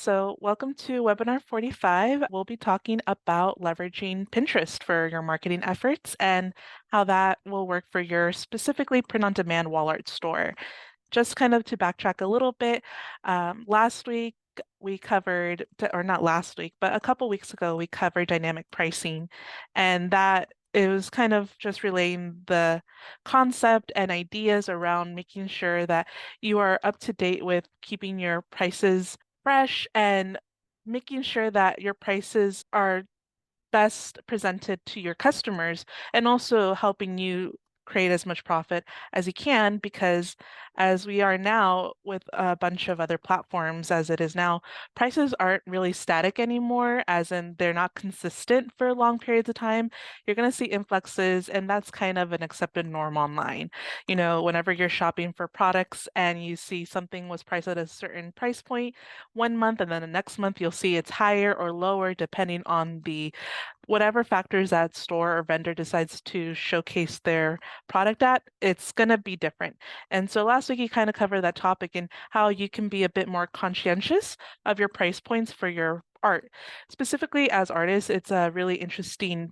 So, welcome to webinar 45. We'll be talking about leveraging Pinterest for your marketing efforts and how that will work for your specifically print-on-demand wall art store. Just kind of to backtrack a little bit, last week we covered, or not last week, but a couple weeks ago, we covered dynamic pricing, and that it was kind of just relaying the concept and ideas around making sure that you are up to date with keeping your prices fresh and making sure that your prices are best presented to your customers and also helping you create as much profit as you can because as we are now with a bunch of other platforms as it is now, prices aren't really static anymore, as in they're not consistent for long periods of time. You're going to see influxes, and that's kind of an accepted norm online. Whenever you're shopping for products and you see something was priced at a certain price point one month and then the next month you'll see it's higher or lower depending on the whatever factors that store or vendor decides to showcase their product at, it's going to be different. And so last week you kind of covered that topic and how you can be a bit more conscientious of your price points for your art. Specifically as artists, it's a really interesting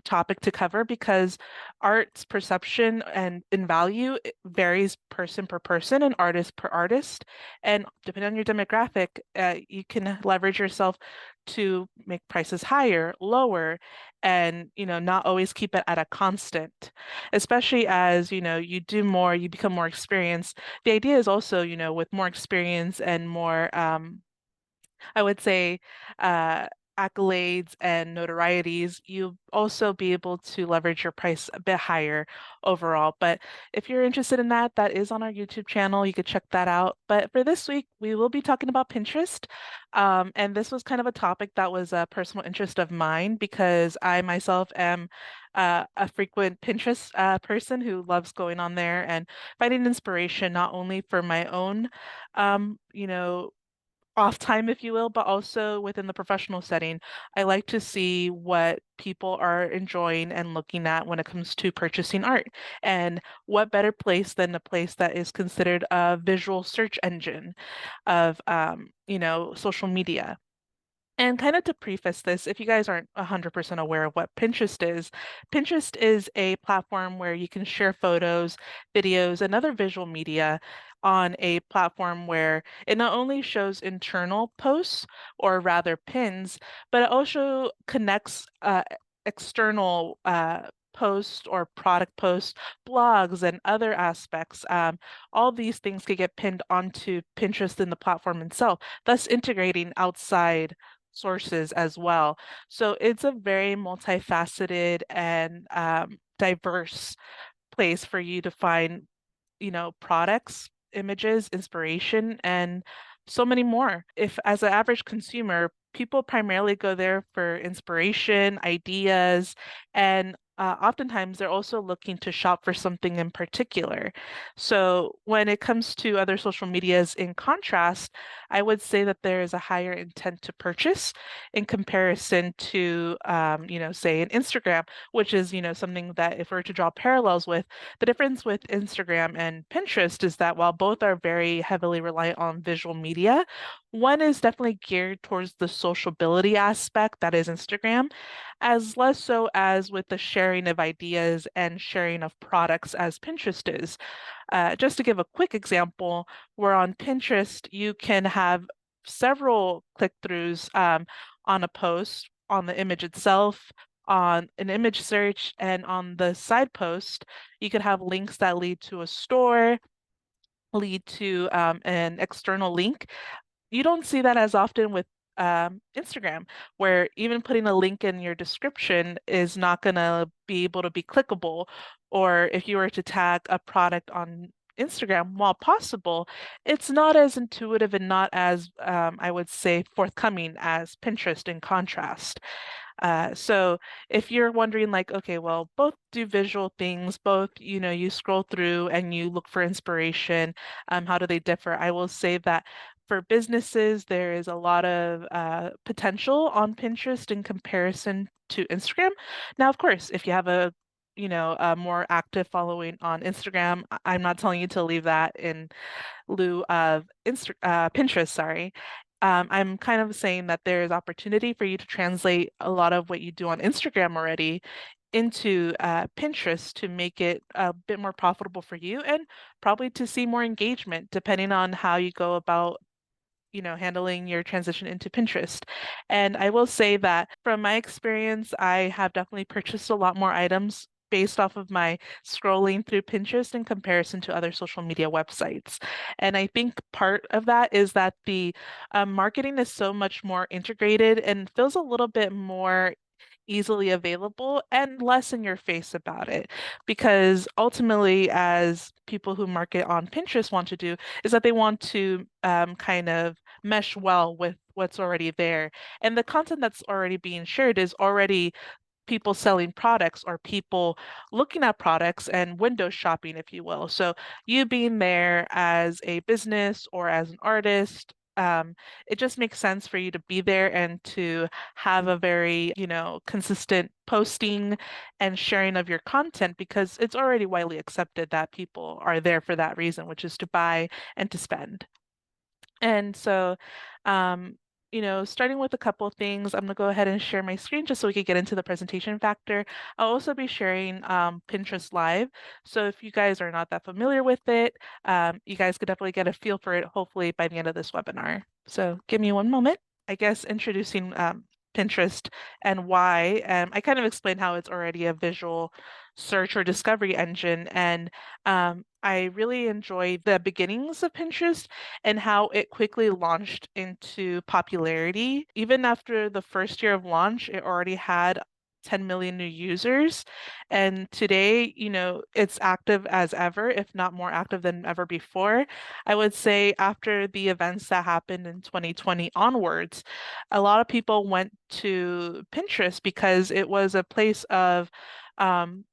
topic to cover because art's perception and in value it varies person per person and artist per artist. And depending on your demographic, you can leverage yourself to make prices higher, lower, and not always keep it at a constant. Especially as you do more, you become more experienced. The idea is also with more experience and more I would say uh, accolades and notorieties, you'll also be able to leverage your price a bit higher overall. But if you're interested in that, that is on our YouTube channel. You could check that out. But for this week, we will be talking about Pinterest. And this was kind of a topic that was a personal interest of mine because I myself am a frequent Pinterest person who loves going on there and finding inspiration not only for my own, um, you know, off time, if you will, but also within the professional setting. I like to see what people are enjoying and looking at when it comes to purchasing art. And what better place than a place that is considered a visual search engine of, social media. And kind of to preface this, if you guys aren't 100% aware of what Pinterest is a platform where you can share photos, videos, and other visual media on a platform where it not only shows internal posts, or rather pins, but it also connects external posts or product posts, blogs, and other aspects. All these things can get pinned onto Pinterest in the platform itself, thus integrating outside sources as well. So it's a very multifaceted and diverse place for you to find, products, images, inspiration, and so many more. If, as an average consumer, people primarily go there for inspiration, ideas, and oftentimes they're also looking to shop for something in particular. So when it comes to other social medias, in contrast, I would say that there is a higher intent to purchase in comparison to, say an Instagram, which is, something that if we're to draw parallels with, the difference with Instagram and Pinterest is that while both are very heavily reliant on visual media, one is definitely geared towards the sociability aspect, that is Instagram, as less so as with the sharing of ideas and sharing of products as Pinterest is. Just to give a quick example, where on Pinterest you can have several click-throughs on a post, on the image itself, on an image search, and on the side post, you could have links that lead to a store, lead to an external link. You don't see that as often with Instagram, where even putting a link in your description is not going to be able to be clickable. Or if you were to tag a product on Instagram, while possible, it's not as intuitive and not as, I would say, forthcoming as Pinterest in contrast. So if you're wondering like, okay, well, both do visual things, both, you scroll through and you look for inspiration, how do they differ? I will say that for businesses, there is a lot of potential on Pinterest in comparison to Instagram. Now, of course, if you have a more active following on Instagram, I'm not telling you to leave that in lieu of Pinterest, sorry. I'm kind of saying that there is opportunity for you to translate a lot of what you do on Instagram already into Pinterest to make it a bit more profitable for you and probably to see more engagement depending on how you go about handling your transition into Pinterest. And I will say that from my experience, I have definitely purchased a lot more items based off of my scrolling through Pinterest in comparison to other social media websites. And I think part of that is that the marketing is so much more integrated and feels a little bit more easily available and less in your face about it. Because ultimately, as people who market on Pinterest want to do, is that they want to kind of mesh well with what's already there. And the content that's already being shared is already people selling products or people looking at products and window shopping, if you will. So you being there as a business or as an artist, it just makes sense for you to be there and to have a very, consistent posting and sharing of your content because it's already widely accepted that people are there for that reason, which is to buy and to spend. And so, um, starting with a couple of things, I'm gonna go ahead and share my screen just so we could get into the presentation factor. I'll also be sharing Pinterest Live. So if you guys are not that familiar with it, you guys could definitely get a feel for it, hopefully by the end of this webinar. So give me one moment. I guess introducing Pinterest and why. I kind of explained how it's already a visual search or discovery engine. And I really enjoy the beginnings of Pinterest and how it quickly launched into popularity. Even after the first year of launch, it already had 10 million new users. And today, it's active as ever, if not more active than ever before. I would say after the events that happened in 2020 onwards, a lot of people went to Pinterest because it was a place of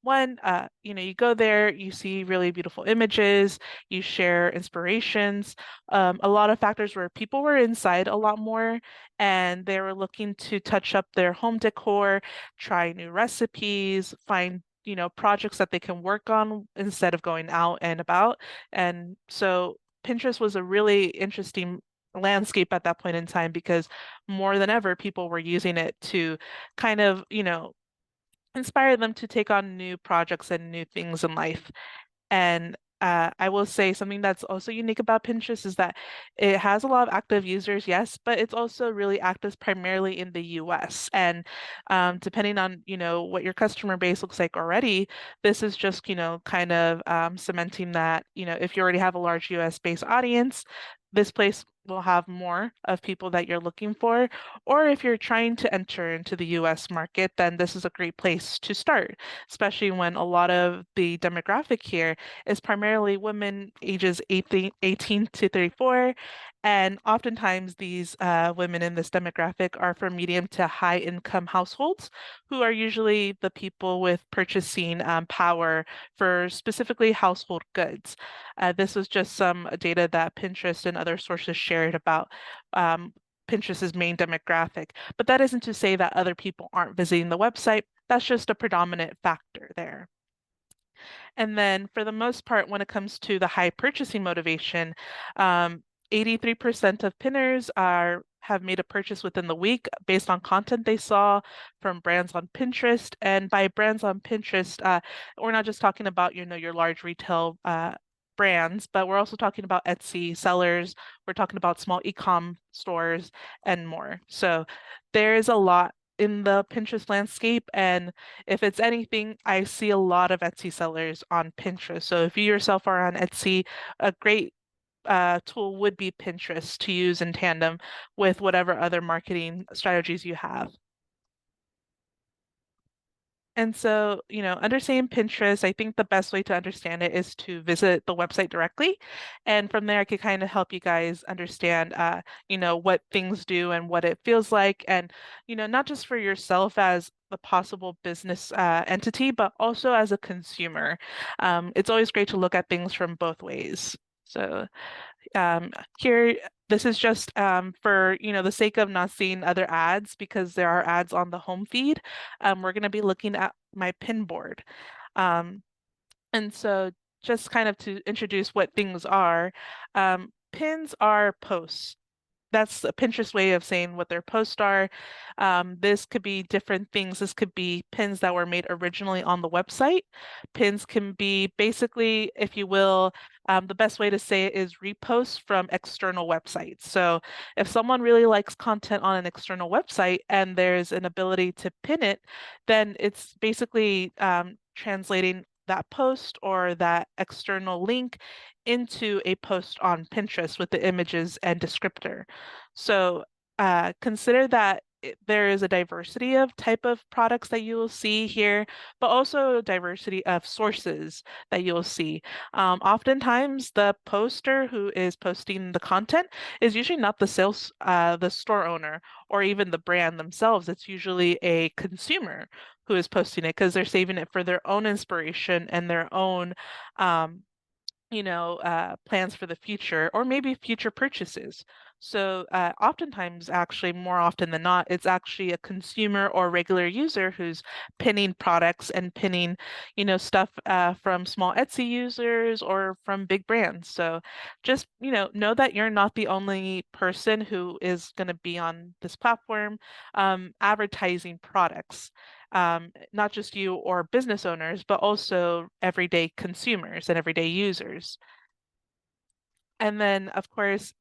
one, you go there, you see really beautiful images, you share inspirations. A lot of factors where people were inside a lot more and they were looking to touch up their home decor, try new recipes, find projects that they can work on instead of going out and about. And so Pinterest was a really interesting landscape at that point in time because more than ever people were using it to kind of inspire them to take on new projects and new things in life. And I will say something that's also unique about Pinterest is that it has a lot of active users, yes, but it's also really active primarily in the US. And depending on, what your customer base looks like already, this is just, kind of cementing that, if you already have a large US-based audience, this place will have more of people that you're looking for. Or if you're trying to enter into the US market, then this is a great place to start, especially when a lot of the demographic here is primarily women ages 18 to 34. And oftentimes, these women in this demographic are from medium to high income households who are usually the people with purchasing power for specifically household goods. This was just some data that Pinterest and other sources shared about um, Pinterest's main demographic. But that isn't to say that other people aren't visiting the website. That's just a predominant factor there. And then for the most part, when it comes to the high purchasing motivation, 83% of pinners have made a purchase within the week based on content they saw from brands on Pinterest. And by brands on Pinterest, we're not just talking about, your large retail brands, but we're also talking about Etsy sellers. We're talking about small e-com stores and more. So there's a lot in the Pinterest landscape. And if it's anything, I see a lot of Etsy sellers on Pinterest. So if you yourself are on Etsy, a great tool would be Pinterest to use in tandem with whatever other marketing strategies you have. And so, understanding Pinterest, I think the best way to understand it is to visit the website directly. And from there, I could kind of help you guys understand, what things do and what it feels like. And, not just for yourself as the possible business entity, but also as a consumer. It's always great to look at things from both ways. So here, this is just for the sake of not seeing other ads because there are ads on the home feed. We're going to be looking at my pin board. Um, and so just kind of to introduce what things are, pins are posts. that's a Pinterest way of saying what their posts are. This could be different things. This could be pins that were made originally on the website. Pins can be basically, if you will, the best way to say it is reposts from external websites. So if someone really likes content on an external website and there's an ability to pin it, then it's basically translating that post or that external link into a post on Pinterest with the images and descriptor. So consider that there is a diversity of type of products that you will see here, but also a diversity of sources that you'll see. Oftentimes, the poster who is posting the content is usually not the store owner, or even the brand themselves. It's usually a consumer who is posting it because they're saving it for their own inspiration and their own um, plans for the future or maybe future purchases. So, oftentimes, actually, more often than not, it's actually a consumer or regular user who's pinning products and pinning, stuff from small Etsy users or from big brands. So, just, know that you're not the only person who is going to be on this platform advertising products, not just you or business owners, but also everyday consumers and everyday users. And then, of course,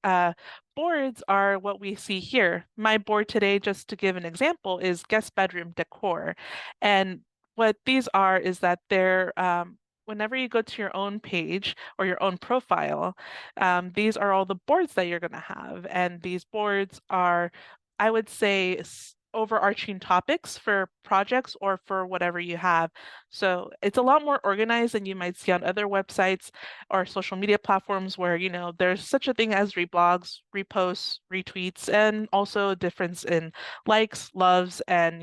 boards are what we see here. My board today, just to give an example, is guest bedroom decor. And what these are is that whenever you go to your own page or your own profile, these are all the boards that you're going to have. And these boards are, I would say, overarching topics for projects or for whatever you have. So it's a lot more organized than you might see on other websites or social media platforms where, there's such a thing as reblogs, reposts, retweets, and also a difference in likes, loves, and,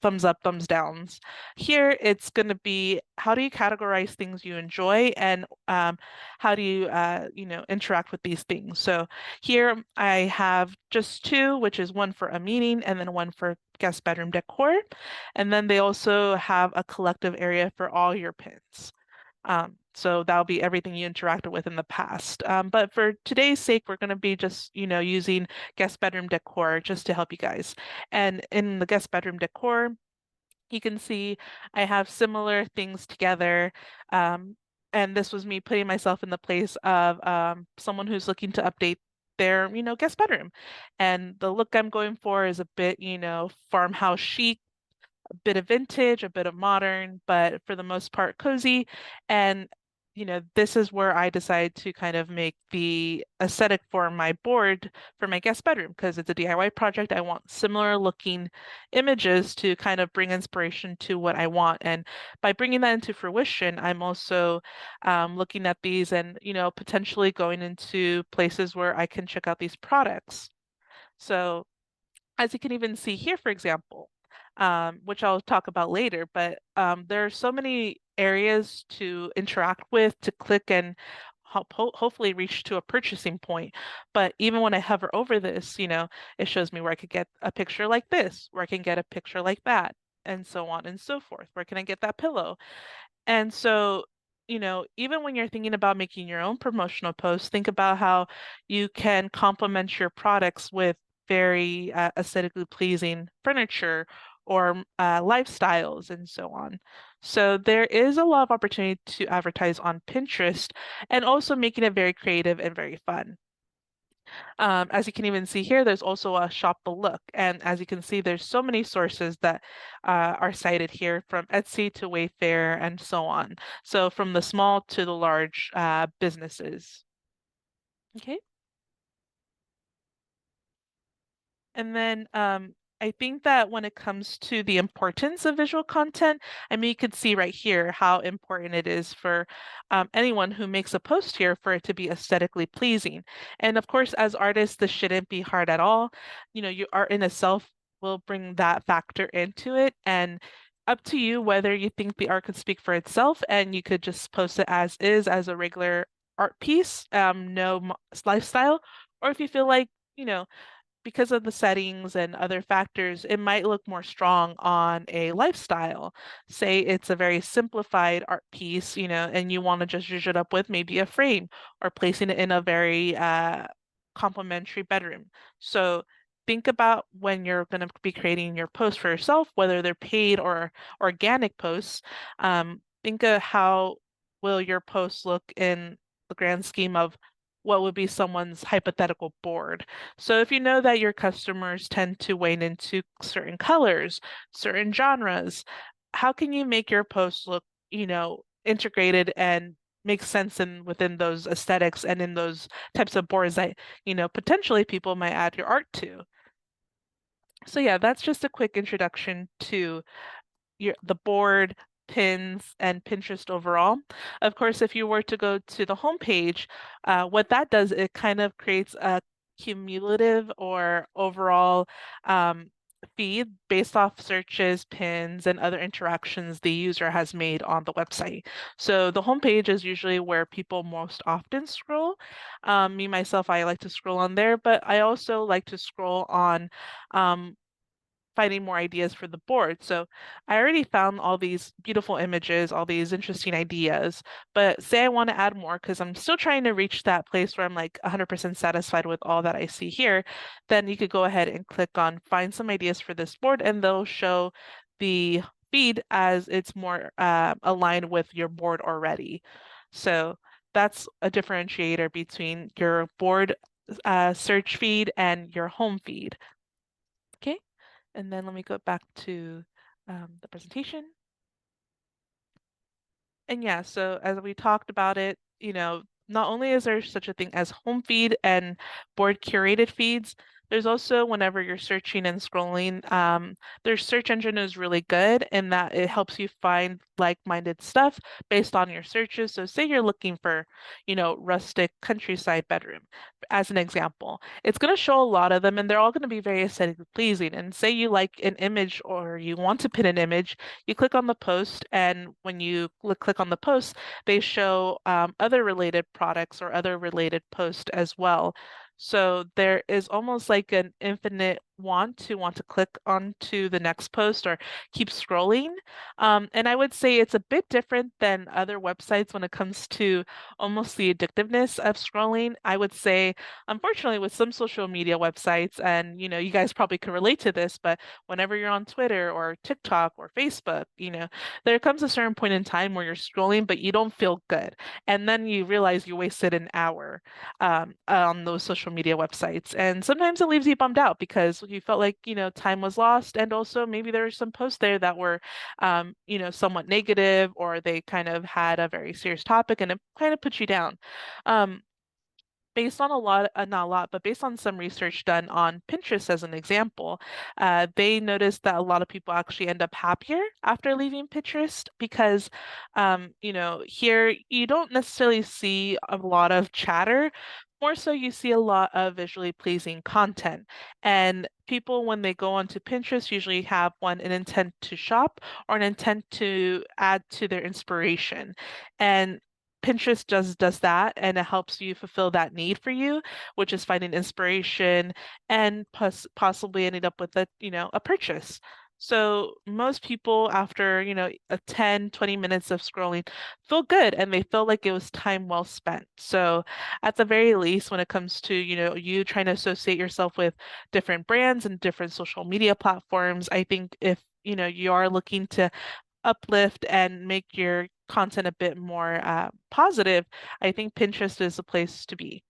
thumbs up, thumbs downs. Here, it's going to be how do you categorize things you enjoy and how do you, interact with these things. So here I have just two, which is one for a meeting and then one for guest bedroom decor. And then they also have a collective area for all your pins. So that'll be everything you interacted with in the past. But for today's sake, we're going to be just, using guest bedroom decor just to help you guys. And in the guest bedroom decor, you can see I have similar things together. Um, and this was me putting myself in the place of someone who's looking to update their, guest bedroom. And the look I'm going for is a bit, farmhouse chic, a bit of vintage, a bit of modern, but for the most part cozy. And this is where I decide to kind of make the aesthetic for my board for my guest bedroom because it's a DIY project. I want similar looking images to kind of bring inspiration to what I want. And by bringing that into fruition, I'm also looking at these and, potentially going into places where I can check out these products. So as you can even see here, for example, which I'll talk about later, but there are so many areas to interact with, to click and hopefully reach to a purchasing point. But even when I hover over this, it shows me where I could get a picture like this, where I can get a picture like that, and so on and so forth. Where can I get that pillow? And so, even when you're thinking about making your own promotional posts, think about how you can complement your products with very aesthetically pleasing furniture or lifestyles and so on. So there is a lot of opportunity to advertise on Pinterest and also making it very creative and very fun. As you can even see here, there's also a shop the look. And as you can see, there's so many sources that are cited here from Etsy to Wayfair and so on. So from the small to the large businesses. Okay. And then I think that when it comes to the importance of visual content, I mean, you can see right here how important it is for anyone who makes a post here for it to be aesthetically pleasing. And of course, as artists, this shouldn't be hard at all. Your art in itself will bring that factor into it. And up to you whether you think the art could speak for itself and you could just post it as is, as a regular art piece, no lifestyle, or if you feel like, you know, because of the settings and other factors, it might look more strong on a lifestyle. Say it's a very simplified art piece, and you want to just zhuzh it up with maybe a frame or placing it in a very complementary bedroom. So think about when you're going to be creating your post for yourself, whether they're paid or organic posts. Think of how will your post look in the grand scheme of what would be someone's hypothetical board. So if you know that your customers tend to wane into certain colors, certain genres, how can you make your post look, integrated and make sense in within those aesthetics and in those types of boards that, potentially people might add your art to. So yeah, that's just a quick introduction to the board, pins, and Pinterest overall. Of course, if you were to go to the homepage, what that does, it kind of creates a cumulative or overall um, feed based off searches, pins, and other interactions the user has made on the website. So the homepage is usually where people most often scroll. Me, myself, I like to scroll on there, but I also like to scroll on um, finding more ideas for the board. So I already found all these beautiful images, all these interesting ideas, but say I want to add more because I'm still trying to reach that place where I'm like 100% satisfied with all that I see here, then you could go ahead and click on find some ideas for this board and they'll show the feed as it's more aligned with your board already. So that's a differentiator between your board search feed and your home feed. Okay. And then let me go back to the presentation. And yeah, so as we talked about it, not only is there such a thing as home feed and board curated feeds, there's also whenever you're searching and scrolling, their search engine is really good in that it helps you find like-minded stuff based on your searches. So say you're looking for, rustic countryside bedroom, as an example. It's going to show a lot of them and they're all going to be very aesthetically pleasing. And say you like an image or you want to pin an image, you click on the post, and when you click on the post, they show other related products or other related posts as well. So there is almost like an infinite want to click onto the next post or keep scrolling. And I would say it's a bit different than other websites when it comes to almost the addictiveness of scrolling. I would say, unfortunately, with some social media websites, and you guys probably can relate to this, but whenever you're on Twitter or TikTok or Facebook, there comes a certain point in time where you're scrolling, but you don't feel good. And then you realize you wasted an hour on those social media websites. And sometimes it leaves you bummed out because you felt like, time was lost. And also maybe there were some posts there that were, somewhat negative or they kind of had a very serious topic and it kind of put you down. Um, Based on a lot, not a lot, but based on some research done on Pinterest as an example, they noticed that a lot of people actually end up happier after leaving Pinterest because, here you don't necessarily see a lot of chatter. More so, you see a lot of visually pleasing content. And people, when they go onto Pinterest, usually have an intent to shop or an intent to add to their inspiration. And Pinterest does that and it helps you fulfill that need for you, which is finding inspiration and possibly ending up with a purchase. So most people after, a 10, 20 minutes of scrolling feel good and they feel like it was time well spent. So at the very least, when it comes to, you trying to associate yourself with different brands and different social media platforms, I think if, you are looking to uplift and make your content a bit more positive, I think Pinterest is a place to be.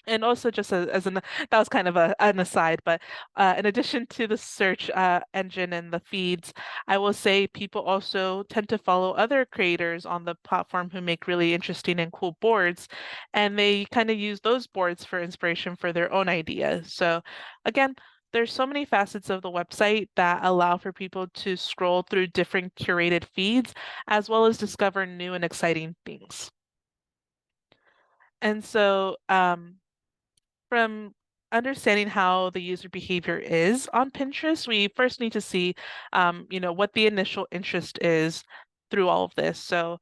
And also, just as an that was kind of an aside, but in addition to the search engine and the feeds, I will say people also tend to follow other creators on the platform who make really interesting and cool boards, and they kind of use those boards for inspiration for their own ideas. So again, there's so many facets of the website that allow for people to scroll through different curated feeds, as well as discover new and exciting things. And so, from understanding how the user behavior is on Pinterest, we first need to see, what the initial interest is through all of this. So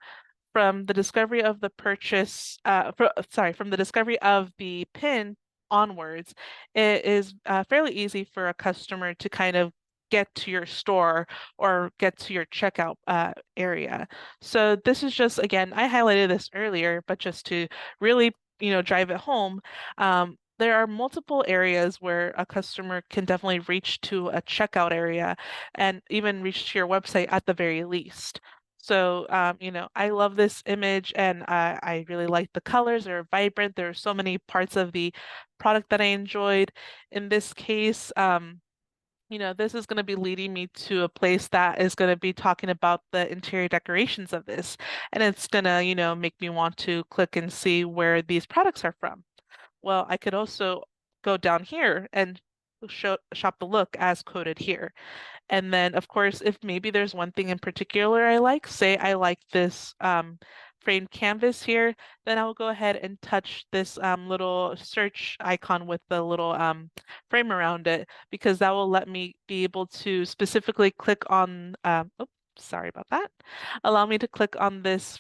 from the discovery of the purchase, from the discovery of the pin onwards, it is fairly easy for a customer to kind of get to your store or get to your checkout area. So this is just, again, I highlighted this earlier, but just to really drive it home, there are multiple areas where a customer can definitely reach to a checkout area and even reach to your website at the very least. So, I love this image and I really like the colors. They're vibrant. There are so many parts of the product that I enjoyed. In this case, this is going to be leading me to a place that is going to be talking about the interior decorations of this. And it's going to, make me want to click and see where these products are from. Well, I could also go down here and shop the look as quoted here. And then, of course, if maybe there's one thing in particular I like, say I like this framed canvas here, then I will go ahead and touch this little search icon with the little frame around it, because that will let me be able to specifically click on, oops, sorry about that, allow me to click on this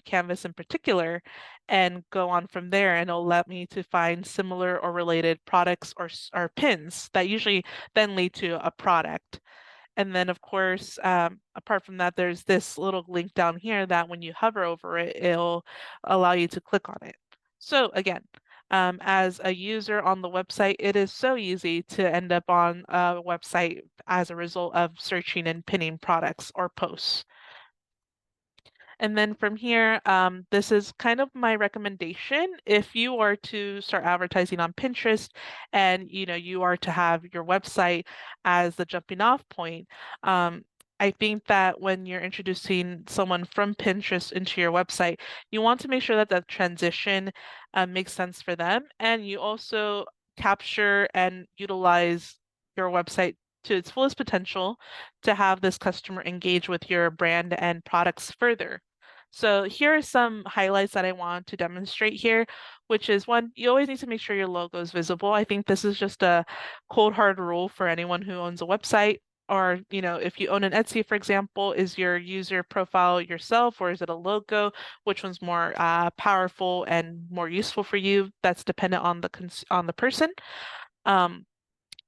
canvas in particular and go on from there, and it'll let me to find similar or related products or pins that usually then lead to a product. And then, of course, apart from that, there's this little link down here that when you hover over it, it'll allow you to click on it. So again, as a user on the website, it is so easy to end up on a website as a result of searching and pinning products or posts. And then from here, this is kind of my recommendation. If you are to start advertising on Pinterest and you are to have your website as the jumping off point, I think that when you're introducing someone from Pinterest into your website, you want to make sure that that transition makes sense for them, and you also capture and utilize your website to its fullest potential to have this customer engage with your brand and products further. So here are some highlights that I want to demonstrate here, which is one, you always need to make sure your logo is visible. I think this is just a cold hard rule for anyone who owns a website. Or, if you own an Etsy, for example, is your user profile yourself or is it a logo? Which one's more powerful and more useful for you? That's dependent on the person. Um,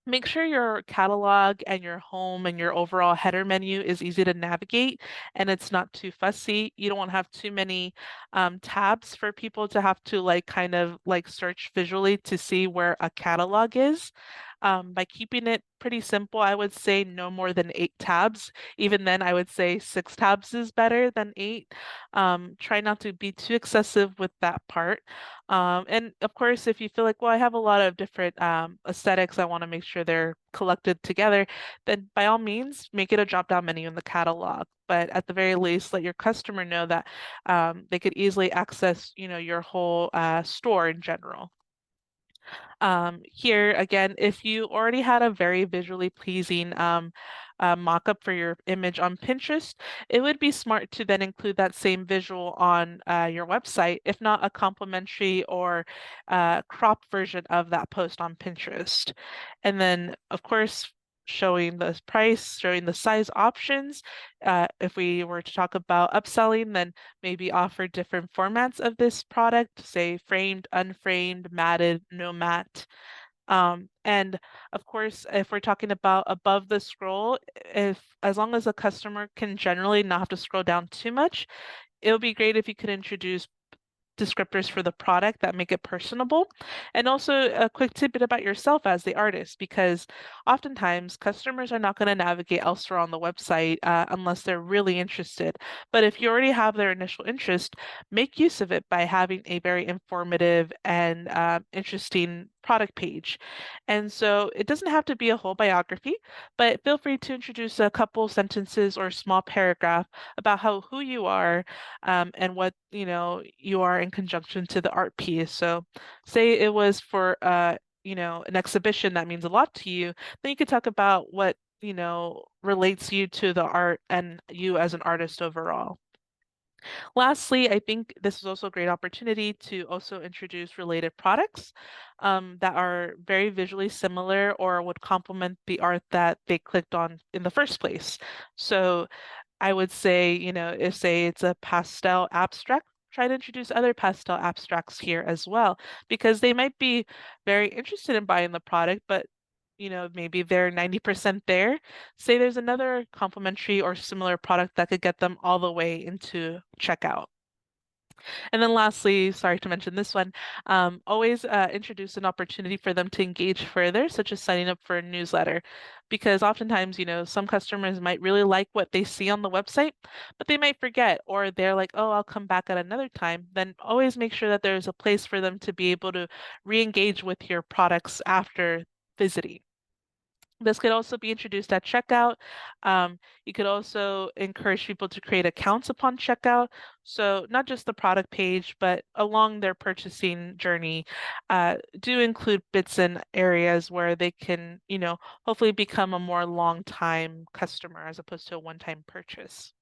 Make sure your catalog and your home and your overall header menu is easy to navigate and it's not too fussy. You don't want to have too many tabs for people to have to kind of search visually to see where a catalog is. By keeping it pretty simple, I would say no more than 8 tabs. Even then, I would say 6 tabs is better than 8. Try not to be too excessive with that part. And of course, if you feel like, well, I have a lot of different aesthetics, I want to make sure they're collected together, then by all means, make it a drop-down menu in the catalog. But at the very least, let your customer know that they could easily access, your whole store in general. Here again, if you already had a very visually pleasing mock-up for your image on Pinterest, it would be smart to then include that same visual on your website, if not a complementary or cropped version of that post on Pinterest. And then, of course, showing the price, showing the size options. If we were to talk about upselling, then maybe offer different formats of this product, say framed, unframed, matted, no matte. And of course, if we're talking about above the scroll, if as long as a customer can generally not have to scroll down too much, it would be great if you could introduce descriptors for the product that make it personable. And also a quick tidbit about yourself as the artist, because oftentimes customers are not going to navigate elsewhere on the website unless they're really interested. But if you already have their initial interest, make use of it by having a very informative and interesting product page. And so it doesn't have to be a whole biography, but feel free to introduce a couple sentences or small paragraph about who you are, and what you are in conjunction to the art piece. So say it was for an exhibition that means a lot to you, then you could talk about what relates you to the art and you as an artist overall. Lastly, I think this is also a great opportunity to also introduce related products that are very visually similar or would complement the art that they clicked on in the first place. So I would say, if say it's a pastel abstract, try to introduce other pastel abstracts here as well, because they might be very interested in buying the product, but maybe they're 90% there. Say there's another complementary or similar product that could get them all the way into checkout. And then lastly, sorry to mention this one, always introduce an opportunity for them to engage further, such as signing up for a newsletter. Because oftentimes, some customers might really like what they see on the website, but they might forget, or they're like, oh, I'll come back at another time. Then always make sure that there's a place for them to be able to re-engage with your products after visiting. This could also be introduced at checkout. You could also encourage people to create accounts upon checkout. So not just the product page, but along their purchasing journey, do include bits and areas where they can, hopefully become a more long-time customer as opposed to a one-time purchase.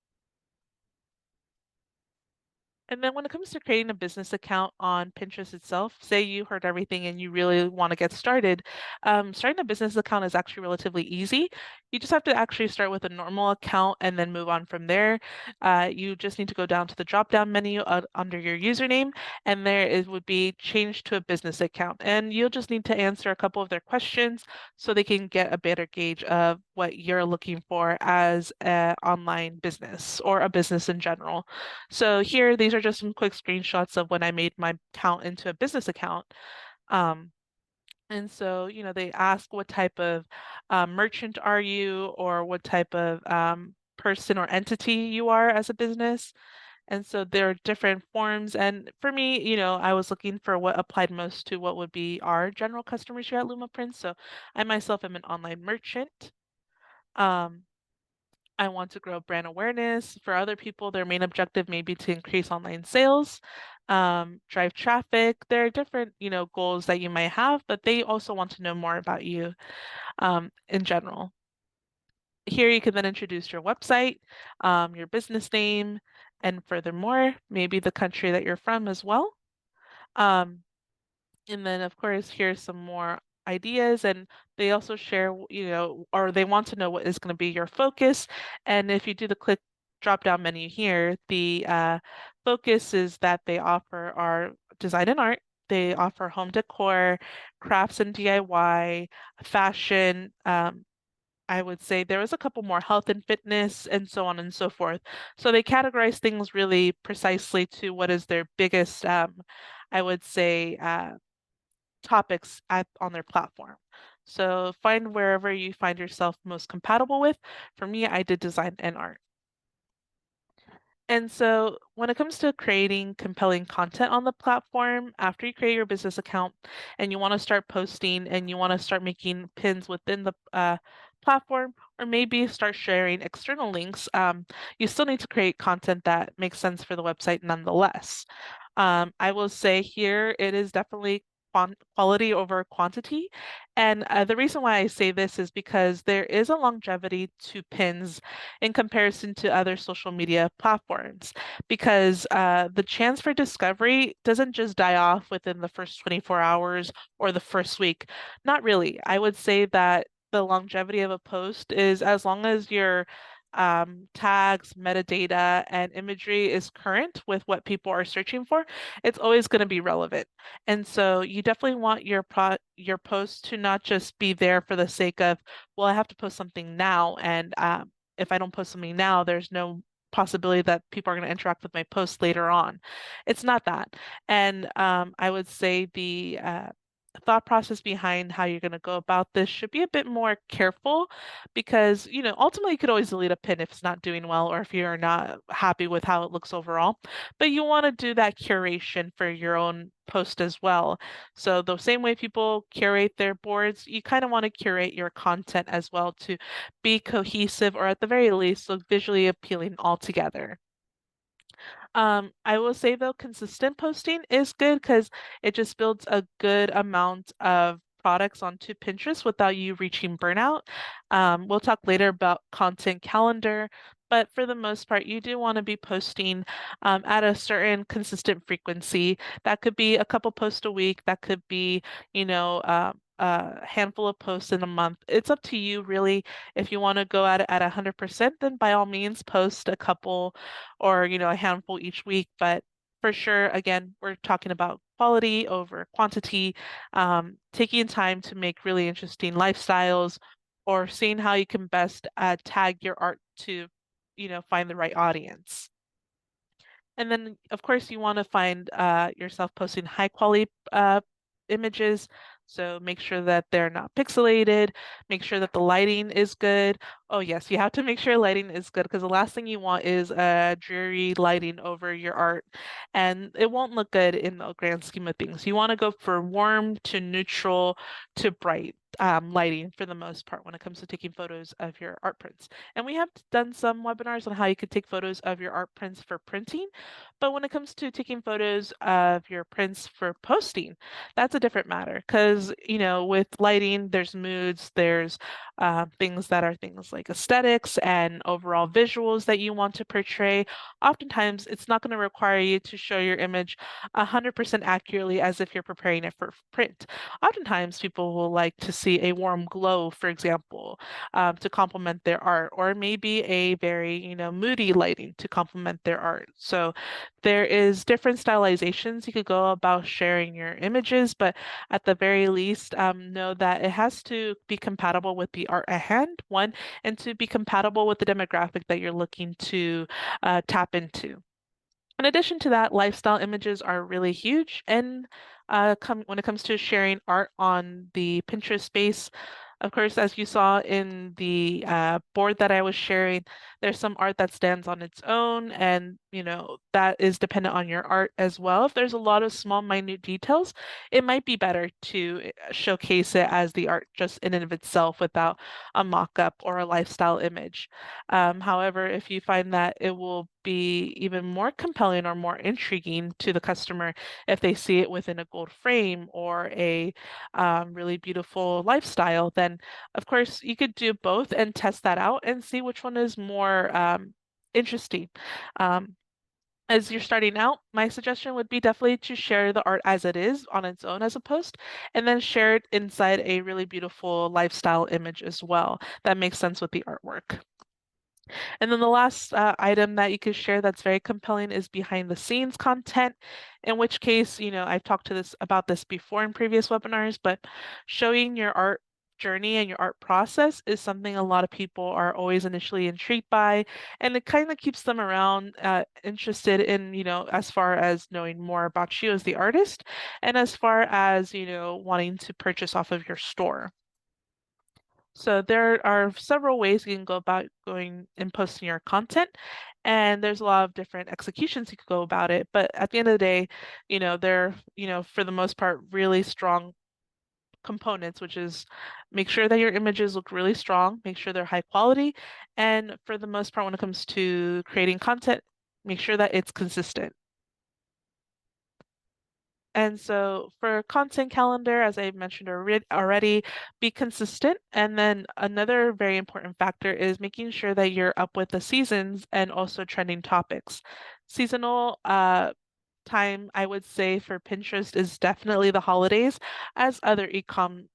And then when it comes to creating a business account on Pinterest itself, say you heard everything and you really want to get started, starting a business account is actually relatively easy. You just have to actually start with a normal account and then move on from there. You just need to go down to the drop-down menu under your username, and there it would be changed to a business account. And you'll just need to answer a couple of their questions so they can get a better gauge of what you're looking for as an online business or a business in general. So here, these are just some quick screenshots of when I made my account into a business account. Um, and so, they ask what type of merchant are you, or what type of person or entity you are as a business. And so there are different forms. And for me, I was looking for what applied most to what would be our general customers here at Lumaprints. So I myself am an online merchant. Um, I want to grow brand awareness. For other people, their main objective may be to increase online sales, drive traffic. There are different, goals that you might have, but they also want to know more about you, in general. Here you can then introduce your website, your business name, and furthermore, maybe the country that you're from as well. Um, And then, of course, here's some more ideas. And they also share, or they want to know what is going to be your focus. And if you do the click drop down menu here, the focuses that they offer are design and art. They offer home decor, crafts and DIY, fashion. I would say there was a couple more health and fitness, and so on and so forth. So they categorize things really precisely to what is their biggest, I would say, topics on their platform. So find wherever you find yourself most compatible with. For me, I did design and art. And so when it comes to creating compelling content on the platform, after you create your business account and you want to start posting and you want to start making pins within the platform, or maybe start sharing external links, you still need to create content that makes sense for the website nonetheless. I will say here it is definitely quality over quantity. And the reason why I say this is because there is a longevity to pins in comparison to other social media platforms, because the chance for discovery doesn't just die off within the first 24 hours or the first week. Not really. I would say that the longevity of a post is as long as your tags, metadata, and imagery is current with what people are searching for, it's always going to be relevant. And so you definitely want your post to not just be there for the sake of, well, I have to post something now, and if I don't post something now, there's no possibility that people are going to interact with my post later on. It's not that. And I would say the thought process behind how you're going to go about this should be a bit more careful, because, ultimately you could always delete a pin if it's not doing well or if you're not happy with how it looks overall. But you want to do that curation for your own post as well. So the same way people curate their boards, you kind of want to curate your content as well to be cohesive, or at the very least look visually appealing altogether. I will say though, consistent posting is good because it just builds a good amount of products onto Pinterest without you reaching burnout. We'll talk later about content calendar, but for the most part, you do want to be posting at a certain consistent frequency. That could be a couple posts a week. That could be, a handful of posts in a month. It's up to you, really. If you want to go at it at 100%, then by all means, post a couple or a handful each week. But for sure, again, we're talking about quality over quantity, taking time to make really interesting lifestyles, or seeing how you can best tag your art to find the right audience. And then, of course, you want to find yourself posting high quality images. So make sure that they're not pixelated. Make sure that the lighting is good. Oh, yes, you have to make sure lighting is good because the last thing you want is dreary lighting over your art. And it won't look good in the grand scheme of things. You want to go for warm to neutral to bright. Lighting for the most part when it comes to taking photos of your art prints. And we have done some webinars on how you could take photos of your art prints for printing. But when it comes to taking photos of your prints for posting, that's a different matter because, with lighting, there's moods, there's things that are things like aesthetics and overall visuals that you want to portray. Oftentimes, it's not going to require you to show your image 100% accurately as if you're preparing it for print. Oftentimes, people will like to see a warm glow, for example, to complement their art, or maybe a very, moody lighting to complement their art. So there is different stylizations you could go about sharing your images, but at the very least, know that it has to be compatible with the art at hand, one, and to be compatible with the demographic that you're looking to tap into. In addition to that, lifestyle images are really huge. And when it comes to sharing art on the Pinterest space, of course, as you saw in the board that I was sharing, there's some art that stands on its own, and that is dependent on your art as well. If there's a lot of small, minute details, it might be better to showcase it as the art just in and of itself without a mock-up or a lifestyle image. However, if you find that it will be even more compelling or more intriguing to the customer if they see it within a gold frame or a really beautiful lifestyle, then of course you could do both and test that out and see which one is more interesting. Um, as you're starting out, my suggestion would be definitely to share the art as it is on its own as a post, and then share it inside a really beautiful lifestyle image as well. That makes sense with the artwork. And then the last item that you could share that's very compelling is behind the scenes content, in which case, I've talked to this about this before in previous webinars, but showing your art journey and your art process is something a lot of people are always initially intrigued by, and it kind of keeps them around interested in, as far as knowing more about you as the artist, and as far as, wanting to purchase off of your store. So there are several ways you can go about going and posting your content, and there's a lot of different executions you could go about it. But at the end of the day, they're, for the most part, really strong components, which is make sure that your images look really strong, make sure they're high quality, and for the most part, when it comes to creating content, make sure that it's consistent. And so for content calendar, as I mentioned already, be consistent. And then another very important factor is making sure that you're up with the seasons and also trending topics. Seasonal time, I would say, for Pinterest is definitely the holidays, as other e-com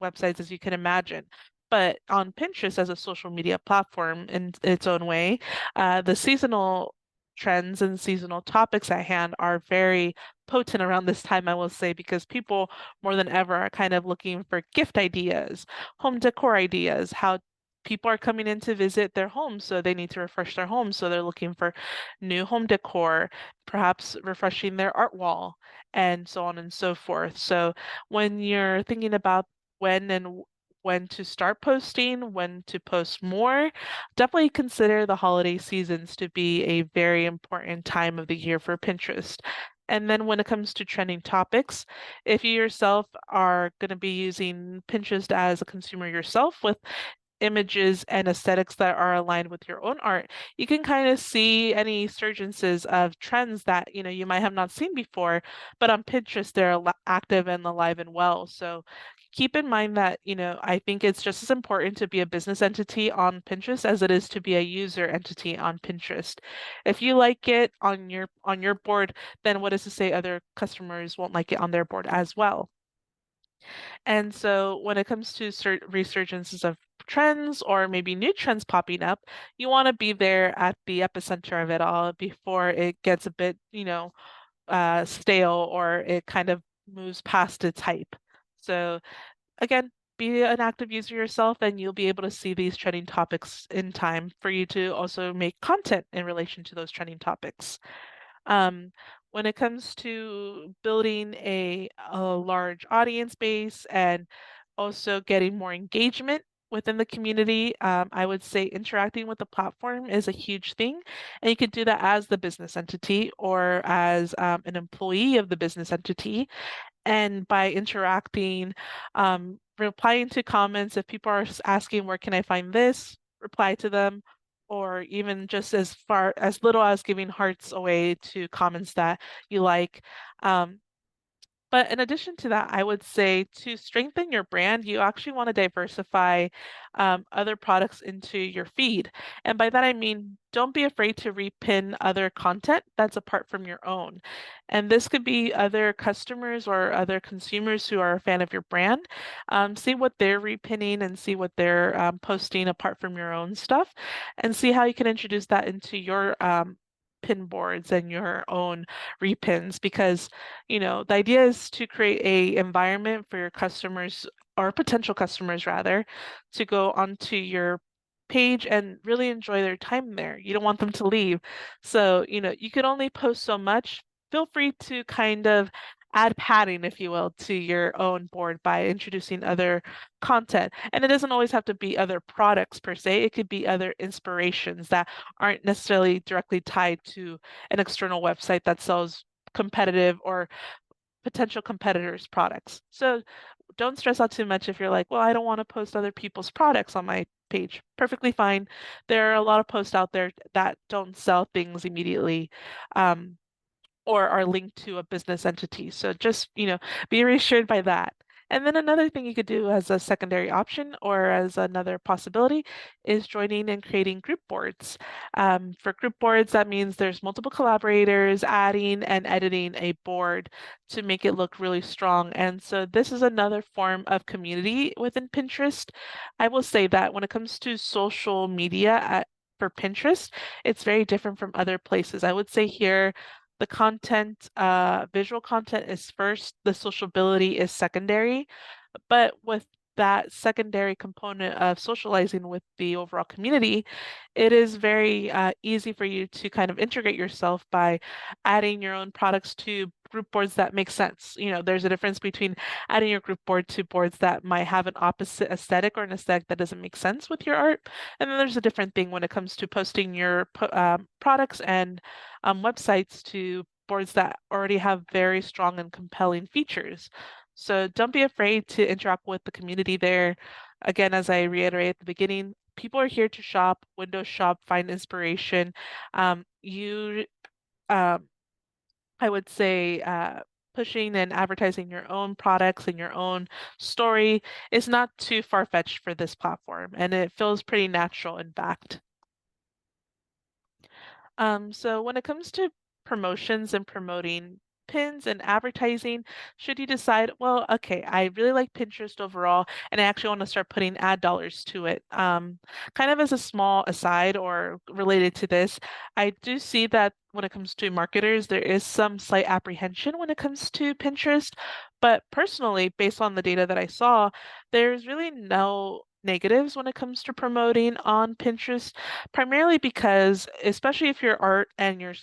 websites, as you can imagine. But on Pinterest as a social media platform in its own way, the seasonal trends and seasonal topics at hand are very potent around this time, I will say, because people more than ever are kind of looking for gift ideas, home decor ideas, how people are coming in to visit their homes, so they need to refresh their homes. So they're looking for new home decor, perhaps refreshing their art wall, and so on and so forth. So when you're thinking about when to start posting, when to post more, definitely consider the holiday seasons to be a very important time of the year for Pinterest. And then when it comes to trending topics, if you yourself are going to be using Pinterest as a consumer yourself with images and aesthetics that are aligned with your own art, you can kind of see any surgences of trends that you might have not seen before, but on Pinterest they're active and alive and well. So keep in mind that I think it's just as important to be a business entity on Pinterest as it is to be a user entity on Pinterest. If you like it on your board, then what is to say other customers won't like it on their board as well? And so when it comes to resurgences of trends or maybe new trends popping up, you want to be there at the epicenter of it all before it gets a bit, stale or it kind of moves past its hype. So again, be an active user yourself and you'll be able to see these trending topics in time for you to also make content in relation to those trending topics. Um, when it comes to building a large audience base and also getting more engagement within the community, I would say interacting with the platform is a huge thing. And you could do that as the business entity or as an employee of the business entity. And by interacting, replying to comments, if people are asking, where can I find this? Reply to them, or even just as far as little as giving hearts away to comments that you like. Um, but in addition to that, I would say to strengthen your brand, you actually want to diversify other products into your feed. And by that, I mean, don't be afraid to repin other content that's apart from your own. And this could be other customers or other consumers who are a fan of your brand. See what they're repinning and see what they're posting apart from your own stuff, and see how you can introduce that into your pin boards and your own repins because the idea is to create a environment for your customers or potential customers rather to go onto your page and really enjoy their time there. You don't want them to leave. So, you can only post so much. Feel free to kind of add padding, if you will, to your own board by introducing other content. And it doesn't always have to be other products per se. It could be other inspirations that aren't necessarily directly tied to an external website that sells competitive or potential competitors' products. So don't stress out too much if you're like, well, I don't want to post other people's products on my page. Perfectly fine. There are a lot of posts out there that don't sell things immediately. Or are linked to a business entity. So just, be reassured by that. And then another thing you could do as a secondary option or as another possibility is joining and creating group boards. For group boards, that means there's multiple collaborators adding and editing a board to make it look really strong. And so this is another form of community within Pinterest. I will say that when it comes to social media for Pinterest, it's very different from other places. I would say here, the content, visual content is first, the sociability is secondary. But with that secondary component of socializing with the overall community, it is very easy for you to kind of integrate yourself by adding your own products to group boards that make sense. There's a difference between adding your group board to boards that might have an opposite aesthetic or an aesthetic that doesn't make sense with your art. And then there's a different thing when it comes to posting your products and websites to boards that already have very strong and compelling features. So don't be afraid to interact with the community there. Again, as I reiterate at the beginning, people are here to shop, window shop, find inspiration. You, um, I would say, pushing and advertising your own products and your own story is not too far-fetched for this platform, and it feels pretty natural and backed. So when it comes to promotions and promoting pins and advertising, should you decide, well, okay, I really like Pinterest overall, and I actually want to start putting ad dollars to it. Kind of as a small aside or related to this, I do see that when it comes to marketers, there is some slight apprehension when it comes to Pinterest. But personally, based on the data that I saw, there's really no negatives when it comes to promoting on Pinterest primarily because, especially if your art and your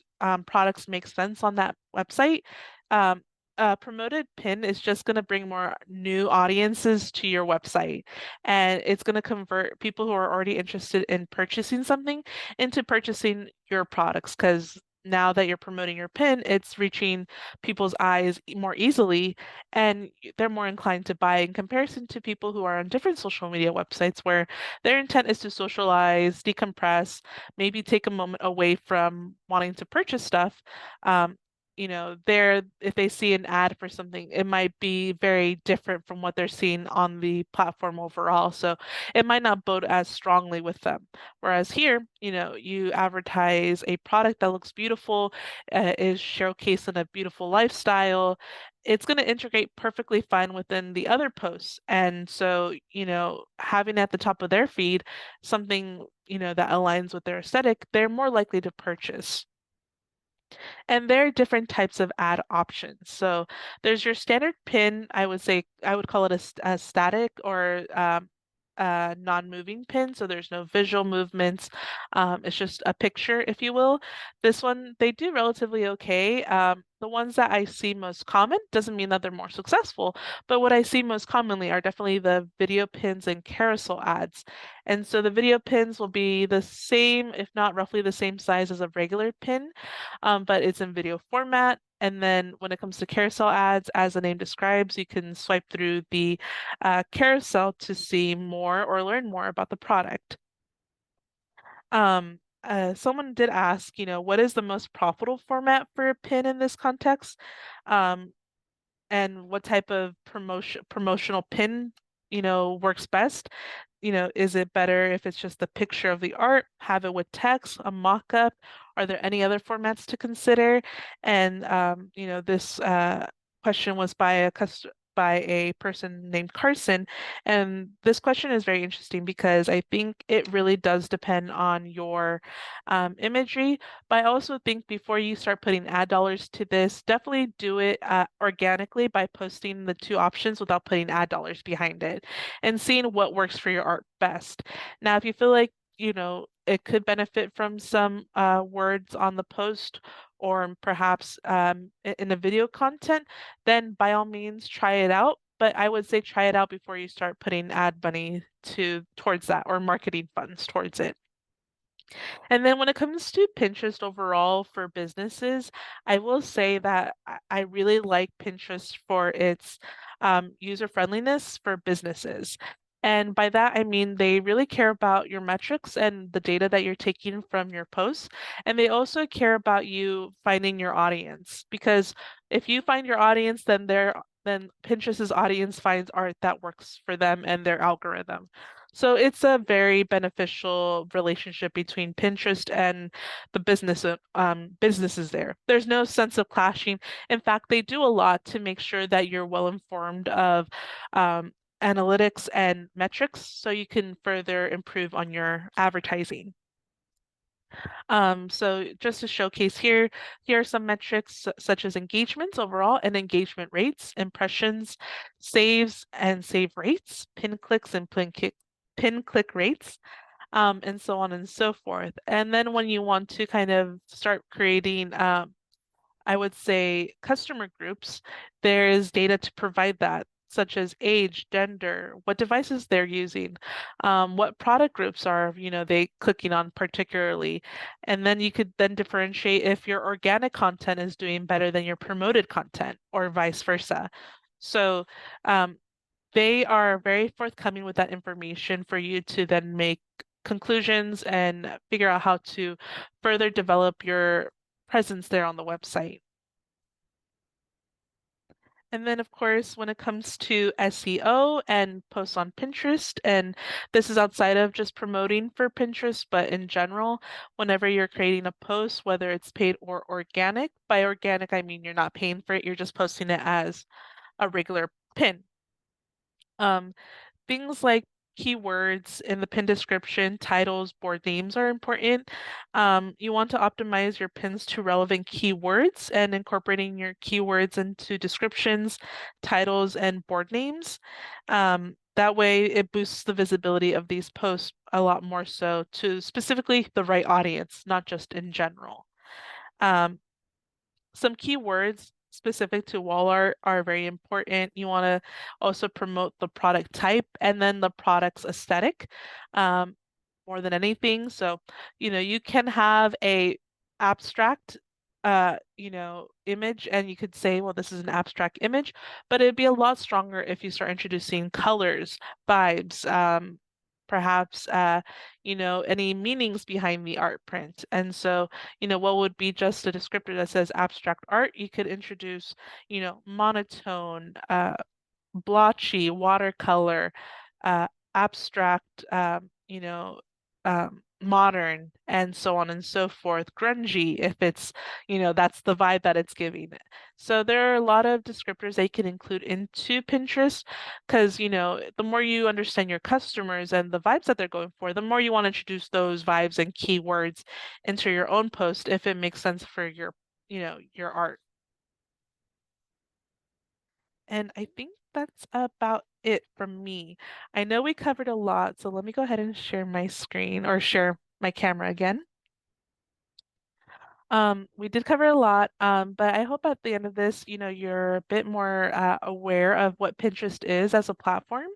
products make sense on that website, um, a promoted pin is just going to bring more new audiences to your website. And it's going to convert people who are already interested in purchasing something into purchasing your products because now that you're promoting your pin, it's reaching people's eyes more easily and they're more inclined to buy in comparison to people who are on different social media websites where their intent is to socialize, decompress, maybe take a moment away from wanting to purchase stuff. Um, there, if they see an ad for something, it might be very different from what they're seeing on the platform overall. So it might not bode as strongly with them. Whereas here, you advertise a product that looks beautiful, is showcased in a beautiful lifestyle. It's going to integrate perfectly fine within the other posts. And so, having at the top of their feed something, that aligns with their aesthetic, they're more likely to purchase. And there are different types of ad options. So there's your standard pin. I would say I would call it a static or non-moving pin, so there's no visual movements. It's just a picture, if you will. This one, they do relatively okay. The ones that I see most common doesn't mean that they're more successful, but what I see most commonly are definitely the video pins and carousel ads. And so the video pins will be the same, if not roughly the same size as a regular pin, but it's in video format. And then when it comes to carousel ads, as the name describes, you can swipe through the carousel to see more or learn more about the product. Someone did ask, what is the most profitable format for a pin in this context? Um, and what type of promotional pin, works best? Is it better if it's just the picture of the art, have it with text, a mock-up? Are there any other formats to consider? And this question was by a person named Carson. And this question is very interesting because I think it really does depend on your imagery. But I also think before you start putting ad dollars to this, definitely do it organically by posting the two options without putting ad dollars behind it and seeing what works for your art best. Now, if you feel like, it could benefit from some words on the post or perhaps in the video content, then by all means try it out. But I would say try it out before you start putting ad money towards that or marketing funds towards it. And then when it comes to Pinterest overall for businesses, I will say that I really like Pinterest for its user friendliness for businesses. And by that, I mean they really care about your metrics and the data that you're taking from your posts. And they also care about you finding your audience. Because if you find your audience, then Pinterest's audience finds art that works for them and their algorithm. So it's a very beneficial relationship between Pinterest and the businesses there. There's no sense of clashing. In fact, they do a lot to make sure that you're well informed of um, analytics and metrics so you can further improve on your advertising. So just to showcase here are some metrics such as engagements overall and engagement rates, impressions, saves and save rates, pin clicks and pin click rates, and so on and so forth. And then when you want to kind of start creating I would say customer groups, there is data to provide that, such as age, gender, what devices they're using, what product groups are, they clicking on particularly. And then you could then differentiate if your organic content is doing better than your promoted content or vice versa. So um, they are very forthcoming with that information for you to then make conclusions and figure out how to further develop your presence there on the website. And then, of course, when it comes to SEO and posts on Pinterest, and this is outside of just promoting for Pinterest, but in general, whenever you're creating a post, whether it's paid or organic, by organic, I mean you're not paying for it, you're just posting it as a regular pin. Um, Things like keywords in the pin description, titles, board names are important. You want to optimize your pins to relevant keywords and incorporating your keywords into descriptions, titles, and board names. That way, it boosts the visibility of these posts a lot more so to specifically the right audience, not just in general. Um, some keywords specific to wall art are very important. You want to also promote the product type and then the product's aesthetic um, more than anything. So, you can have a abstract image and you could say, well, this is an abstract image, but it'd be a lot stronger if you start introducing colors, vibes, perhaps any meanings behind the art print. And so, what would be just a descriptor that says abstract art, you could introduce, monotone, blotchy, watercolor, abstract, modern, and so on and so forth, grungy, if it's, that's the vibe that it's giving. So there are a lot of descriptors they can include into Pinterest because, the more you understand your customers and the vibes that they're going for, the more you want to introduce those vibes and keywords into your own post if it makes sense for your art. And I think that's about it from me. I know we covered a lot, so let me go ahead and share my screen or share my camera again. We did cover a lot, but I hope at the end of this, you're a bit more aware of what Pinterest is as a platform,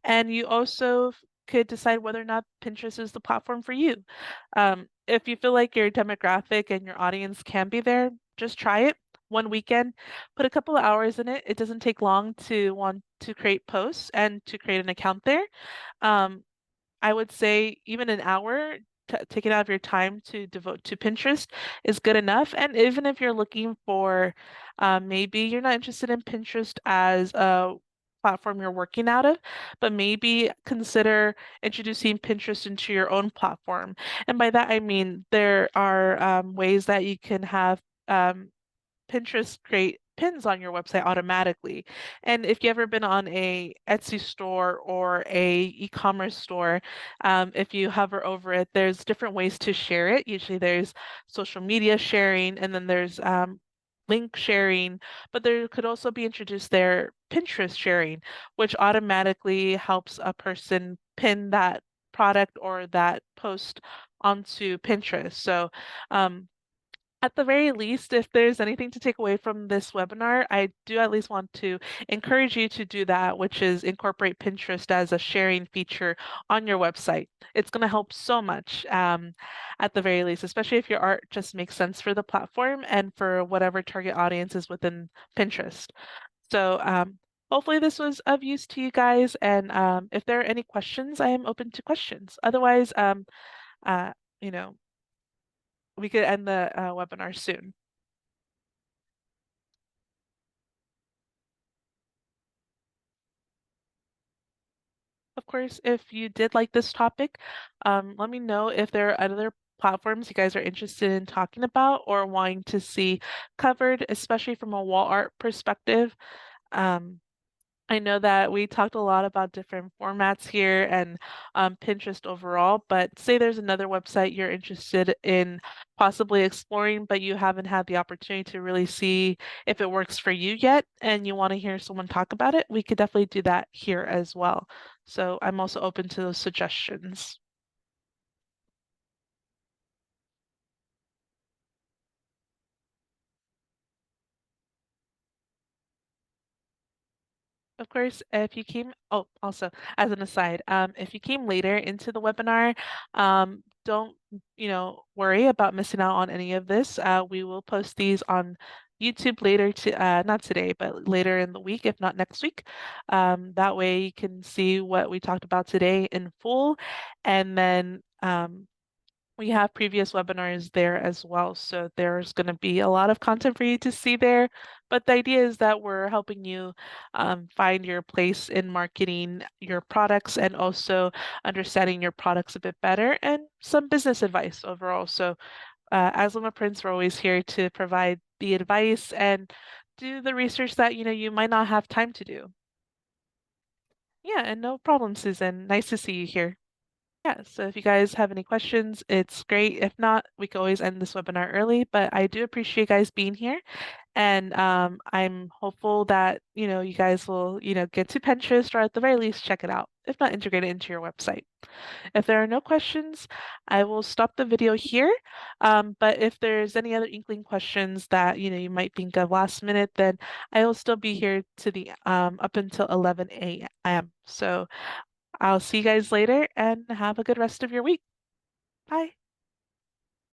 and you also could decide whether or not Pinterest is the platform for you. If you feel like your demographic and your audience can be there, just try it one weekend, put a couple of hours in it. It doesn't take long to want to create posts and to create an account there. Um, I would say even an hour taken out of your time to devote to Pinterest is good enough. And even if you're looking for, maybe you're not interested in Pinterest as a platform you're working out of, but maybe consider introducing Pinterest into your own platform. And by that, I mean there are ways that you can have Pinterest create pins on your website automatically. And if you ever been on a Etsy store or a e-commerce store, if you hover over it, there's different ways to share it. Usually there's social media sharing, and then there's link sharing, but there could also be introduced there Pinterest sharing, which automatically helps a person pin that product or that post onto Pinterest. So at the very least, if there's anything to take away from this webinar, I do at least want to encourage you to do that, which is incorporate Pinterest as a sharing feature on your website. It's going to help so much, at the very least, especially if your art just makes sense for the platform and for whatever target audience is within Pinterest. So, hopefully this was of use to you guys. And if there are any questions, I am open to questions. Otherwise, uh, you know, we could end the webinar soon. Of course, if you did like this topic, let me know if there are other platforms you guys are interested in talking about or wanting to see covered, especially from a wall art perspective. Um, I know that we talked a lot about different formats here and Pinterest overall, but say there's another website you're interested in possibly exploring, but you haven't had the opportunity to really see if it works for you yet, and you want to hear someone talk about it, we could definitely do that here as well. So I'm also open to those suggestions. Of course, if you came, oh, also as an aside, if you came later into the webinar, don't, worry about missing out on any of this. We will post these on YouTube later not today, but later in the week, if not next week. That way you can see what we talked about today in full. And then, we have previous webinars there as well, so there's going to be a lot of content for you to see there. But the idea is that we're helping you find your place in marketing your products and also understanding your products a bit better and some business advice overall. So as Lumaprints, we're always here to provide the advice and do the research that you might not have time to do. Yeah, and no problem, Susan. Nice to see you here. Yeah, so if you guys have any questions, it's great. If not, we can always end this webinar early, but I do appreciate you guys being here. And I'm hopeful that, you guys will, get to Pinterest or at the very least check it out, if not integrate it into your website. If there are no questions, I will stop the video here. But if there's any other inkling questions that, you might think of last minute, then I will still be here to the up until 11 a.m. So I'll see you guys later and have a good rest of your week. Bye.